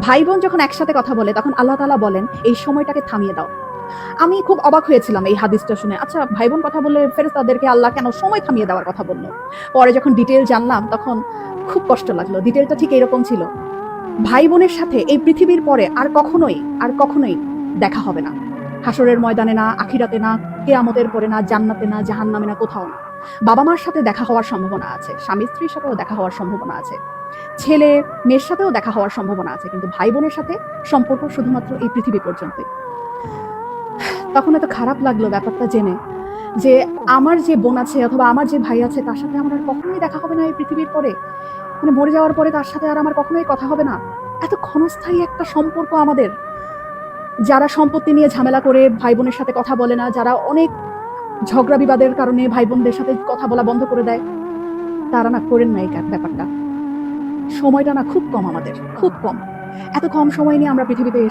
ভাই বোন যখন একসাথে কথা বলে তখন আল্লাহ তাআলা বলেন এই সময়টাকে থামিয়ে দাও। আমি খুব অবাক হয়েছিলাম এই হাদিসটা শুনে। আচ্ছা, ভাই বোন কথা বললে ফেরেশতাদেরকে আল্লাহ কেন সময় থামিয়ে দেওয়ার কথা বলল? পরে যখন ডিটেইল জানলাম তখন খুব কষ্ট লাগলো। ডিটেইলটা ঠিক এরকম ছিল। ভাই বোনের সাথে এই পৃথিবীর পরে আর কখনোই দেখা হবে না। হাসরের ময়দানে না, আখিরাতে না, কিয়ামতের পরে না, জান্নাতে না, জাহান্নামে না, কোথাও না। বাবা মার সাথে দেখা হওয়ার সম্ভাবনা আছে, স্বামী স্ত্রীর সাথেও দেখা হওয়ার সম্ভাবনা আছে, ছেলে মেয়ের সাথেও দেখা হওয়ার সম্ভাবনা আছে, কিন্তু ভাই বোনের সাথে সম্পর্ক শুধুমাত্র এই পৃথিবী পর্যন্তই। তখন এত খারাপ লাগলো ব্যাপারটা জেনে যে আমার যে বোন আছে অথবা আমার যে ভাই আছে তার সাথে আমার আর কখনোই দেখা হবে না এই পৃথিবীর পরে। মানে মরে যাওয়ার পরে তার সাথে আর আমার কখনোই কথা হবে না। এত ক্ষণস্থায়ী একটা সম্পর্ক আমাদের। যারা সম্পত্তি নিয়ে ঝামেলা করে ভাই বোনের সাথে কথা বলে না, যারা অনেক ঝগড়া বিবাদের কারণে ভাই বোনদের সাথে কথা বলা বন্ধ করে দেয়, তারা না করেন না এই ব্যাপারটা। সময়টা না খুব কম আমাদের, খুব কম। এত কম সময় নিয়ে আমরা পৃথিবীতে